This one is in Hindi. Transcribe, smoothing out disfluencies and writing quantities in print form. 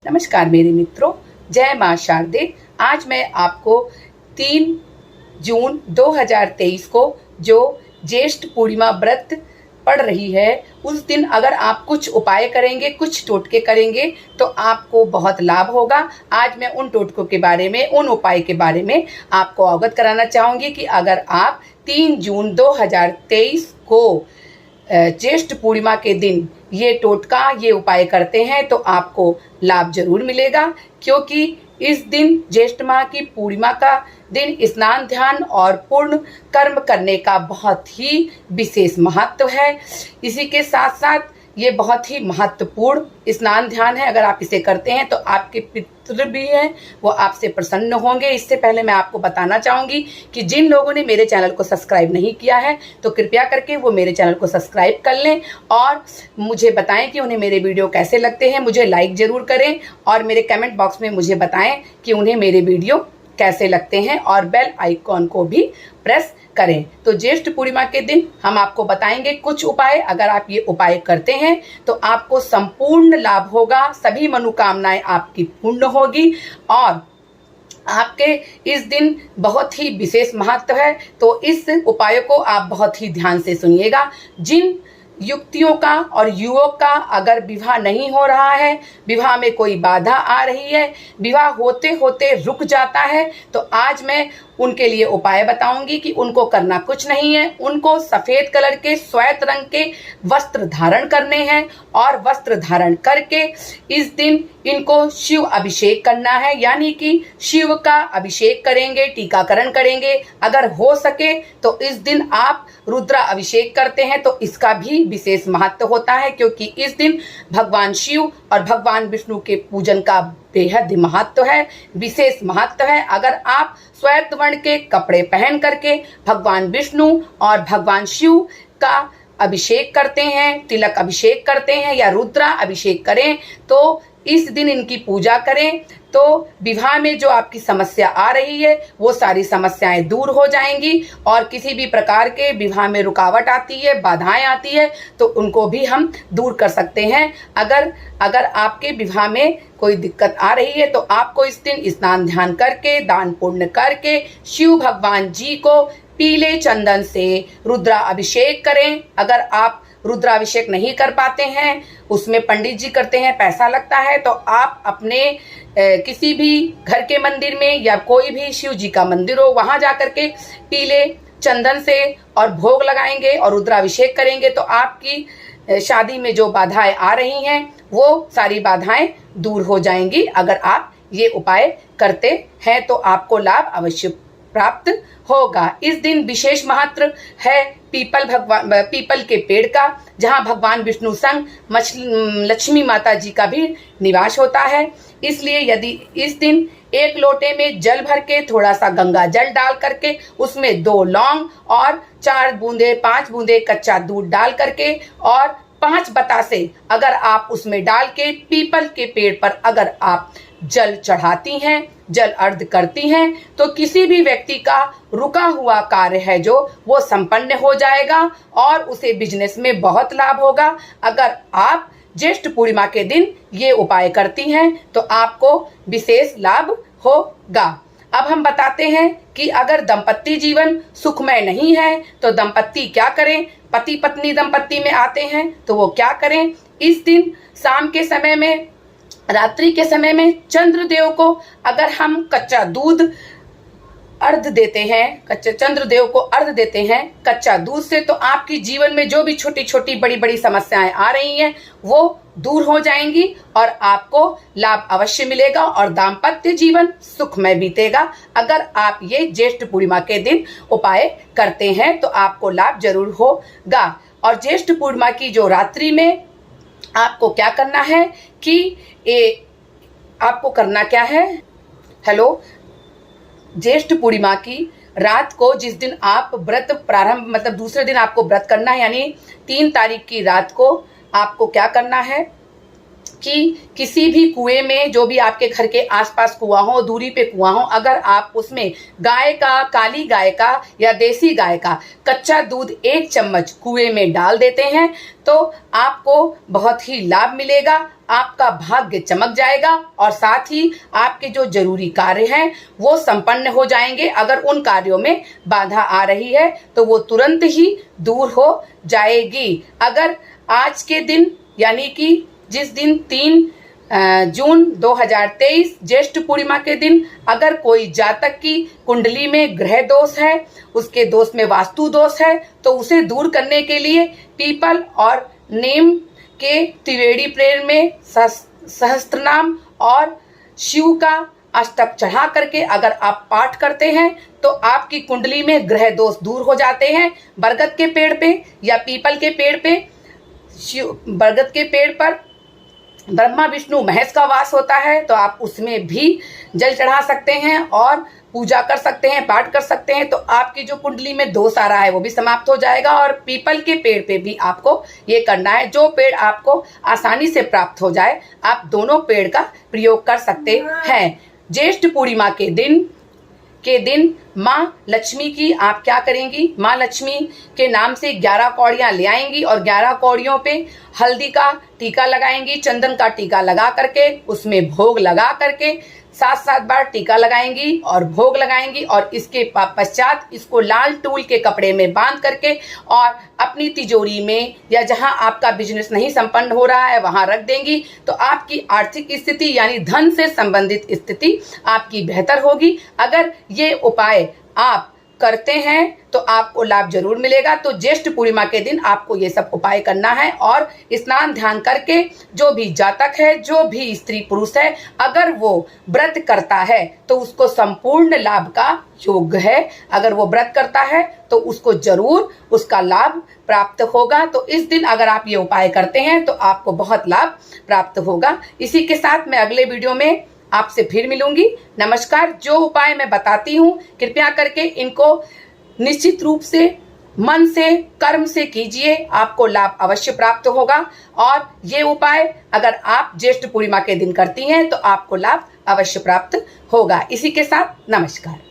नमस्कार मेरे मित्रों, जय मां शारदे। आज मैं आपको 3 जून 2023 को जो ज्येष्ठ पूर्णिमा व्रत पड़ रही है, उस दिन अगर आप कुछ उपाय करेंगे, कुछ टोटके करेंगे तो आपको बहुत लाभ होगा। आज मैं उन टोटकों के बारे में, उन उपाय के बारे में आपको अवगत कराना चाहूँगी कि अगर आप 3 जून 2023 को ज्येष्ठ पूर्णिमा के दिन ये टोटका, ये उपाय करते हैं तो आपको लाभ जरूर मिलेगा। क्योंकि इस दिन ज्येष्ठ माह की पूर्णिमा का दिन स्नान ध्यान और पूर्ण कर्म करने का बहुत ही विशेष महत्व है। इसी के साथ साथ ये बहुत ही महत्वपूर्ण स्नान ध्यान है। अगर आप इसे करते हैं तो आपके पितृ भी हैं, वो आपसे प्रसन्न होंगे। इससे पहले मैं आपको बताना चाहूँगी कि जिन लोगों ने मेरे चैनल को सब्सक्राइब नहीं किया है तो कृपया करके वो मेरे चैनल को सब्सक्राइब कर लें और मुझे बताएं कि उन्हें मेरे वीडियो कैसे लगते हैं। मुझे लाइक ज़रूर करें और मेरे कमेंट बॉक्स में मुझे बताएं कि उन्हें मेरे वीडियो कैसे लगते हैं और बेल आइकॉन को भी प्रेस करें। तो ज्येष्ठ पूर्णिमा के दिन हम आपको बताएंगे कुछ उपाय। अगर आप ये उपाय करते हैं तो आपको संपूर्ण लाभ होगा, सभी मनोकामनाएं आपकी पूर्ण होगी और आपके इस दिन बहुत ही विशेष महत्व है। तो इस उपाय को आप बहुत ही ध्यान से सुनिएगा। जिन युवतियों का और युवक का अगर विवाह नहीं हो रहा है, विवाह में कोई बाधा आ रही है, विवाह होते होते रुक जाता है, तो आज मैं उनके लिए उपाय बताऊंगी कि उनको करना कुछ नहीं है। उनको सफेद कलर के श्वेत रंग के वस्त्र धारण करने हैं और वस्त्र धारण करके इस दिन इनको शिव अभिषेक करना है, यानी कि शिव का अभिषेक करेंगे, टीकाकरण करेंगे। अगर हो सके तो इस दिन आप रुद्रा अभिषेक करते हैं तो इसका भी विशेष महत्व होता है, क्योंकि इस दिन भगवान शिव और भगवान विष्णु के पूजन का बेहद महत्व है, विशेष महत्व है। अगर आप श्वेत वर्ण के कपड़े पहन करके भगवान विष्णु और भगवान शिव का अभिषेक करते हैं, तिलक अभिषेक करते हैं या रुद्रा अभिषेक करें तो इस दिन इनकी पूजा करें तो विवाह में जो आपकी समस्या आ रही है वो सारी समस्याएं दूर हो जाएंगी और किसी भी प्रकार के विवाह में रुकावट आती है, बाधाएं आती है तो उनको भी हम दूर कर सकते हैं। अगर आपके विवाह में कोई दिक्कत आ रही है तो आपको इस दिन स्नान ध्यान करके, दान पुण्य करके शिव भगवान जी को पीले चंदन से रुद्रा अभिषेक करें। अगर आप रुद्राभिषेक नहीं कर पाते हैं, उसमें पंडित जी करते हैं, पैसा लगता है, तो आप अपने किसी भी घर के मंदिर में या कोई भी शिव जी का मंदिर हो वहां जाकर के पीले चंदन से और भोग लगाएंगे और रुद्राभिषेक करेंगे तो आपकी शादी में जो बाधाएं आ रही हैं वो सारी बाधाएं दूर हो जाएंगी। अगर आप ये उपाय करते हैं तो आपको लाभ अवश्य प्राप्त होगा। इस दिन विशेष महत्व है पीपल के पेड़ का, जहां भगवान विष्णु संग लक्ष्मी माता जी का भी निवास होता है। इसलिए यदि इस दिन एक लोटे में जल भर के थोड़ा सा गंगा जल डाल करके उसमें 2 लौंग और 5 बूंदे कच्चा दूध डाल करके और 5 बतासे अगर आप उसमें डाल के पीपल के पेड़ पर अगर आप जल चढ़ाती हैं, जल अर्घ करती हैं तो किसी भी व्यक्ति का रुका हुआ कार्य है जो वो संपन्न हो जाएगा और उसे बिजनेस में बहुत लाभ होगा। अगर आप ज्येष्ठ पूर्णिमा के दिन ये उपाय करती हैं तो आपको विशेष लाभ होगा। अब हम बताते हैं कि अगर दाम्पत्य जीवन सुखमय नहीं है तो दंपत्ति क्या करें। पति पत्नी दंपत्ति में आते हैं तो वो क्या करें। इस दिन शाम के समय में, रात्रि के समय में चंद्रदेव को अगर हम कच्चा दूध अर्घ देते हैं, चंद्रदेव को अर्घ देते हैं कच्चा दूध से, तो आपकी जीवन में जो भी छोटी छोटी बड़ी बड़ी समस्याएं आ रही हैं वो दूर हो जाएंगी और आपको लाभ अवश्य मिलेगा और दाम्पत्य जीवन सुखमय बीतेगा। अगर आप ये ज्येष्ठ पूर्णिमा के दिन उपाय करते हैं तो आपको लाभ जरूर होगा। और ज्येष्ठ पूर्णिमा की जो रात्रि में आपको क्या करना है कि आपको करना क्या है, हेलो, ज्येष्ठ पूर्णिमा की रात को जिस दिन आप व्रत प्रारंभ, मतलब दूसरे दिन आपको व्रत करना है, यानी 3 तारीख की रात को आपको क्या करना है कि किसी भी कुएं में, जो भी आपके घर के आसपास कुआं हो, दूरी पे कुआं हो, अगर आप उसमें गाय का, काली गाय का या देसी गाय का कच्चा दूध 1 चम्मच कुएं में डाल देते हैं तो आपको बहुत ही लाभ मिलेगा, आपका भाग्य चमक जाएगा और साथ ही आपके जो जरूरी कार्य हैं वो संपन्न हो जाएंगे। अगर उन कार्यों में बाधा आ रही है तो वो तुरंत ही दूर हो जाएगी। अगर आज के दिन यानी कि जिस दिन 3 जून 2023 ज्येष्ठ पूर्णिमा के दिन अगर कोई जातक की कुंडली में ग्रह दोष है, उसके दोष में वास्तु दोष है, तो उसे दूर करने के लिए पीपल और नीम के त्रिवेणी प्रेर में सहस्त्रनाम और शिव का अष्टक चढ़ा करके अगर आप पाठ करते हैं तो आपकी कुंडली में ग्रह दोष दूर हो जाते हैं। बरगद के पेड़ पे या पीपल के पेड़ पे, बरगद के पेड़ पर ब्रह्मा विष्णु महेश का वास होता है तो आप उसमें भी जल चढ़ा सकते हैं और पूजा कर सकते हैं, पाठ कर सकते हैं, तो आपकी जो कुंडली में दोष आ रहा है वो भी समाप्त हो जाएगा। और पीपल के पेड़ पे भी आपको ये करना है, जो पेड़ आपको आसानी से प्राप्त हो जाए आप दोनों पेड़ का प्रयोग कर सकते हैं। ज्येष्ठ पूर्णिमा के दिन माँ लक्ष्मी की आप क्या करेंगी, माँ लक्ष्मी के नाम से 11 कौड़ियाँ ले आएंगी और 11 कौड़ियों पे हल्दी का टीका लगाएंगी, चंदन का टीका लगा करके उसमें भोग लगा करके 7-7 बार टीका लगाएंगी और भोग लगाएंगी और इसके पश्चात इसको लाल टूल के कपड़े में बांध करके और अपनी तिजोरी में या जहां आपका बिजनेस नहीं संपन्न हो रहा है वहां रख देंगी तो आपकी आर्थिक स्थिति यानी धन से संबंधित स्थिति आपकी बेहतर होगी। अगर ये उपाय आप करते हैं तो आपको लाभ जरूर मिलेगा। तो ज्येष्ठ पूर्णिमा के दिन आपको ये सब उपाय करना है और स्नान ध्यान करके जो भी जातक है, जो भी स्त्री पुरुष है, अगर वो व्रत करता है तो उसको संपूर्ण लाभ का योग है। अगर वो व्रत करता है तो उसको जरूर उसका लाभ प्राप्त होगा। तो इस दिन अगर आप ये उपाय करते हैं तो आपको बहुत लाभ प्राप्त होगा। इसी के साथ मैं अगले वीडियो में आपसे फिर मिलूंगी। नमस्कार। जो उपाय मैं बताती हूँ कृपया करके इनको निश्चित रूप से मन से, कर्म से कीजिए, आपको लाभ अवश्य प्राप्त होगा। और ये उपाय अगर आप ज्येष्ठ पूर्णिमा के दिन करती हैं तो आपको लाभ अवश्य प्राप्त होगा। इसी के साथ नमस्कार।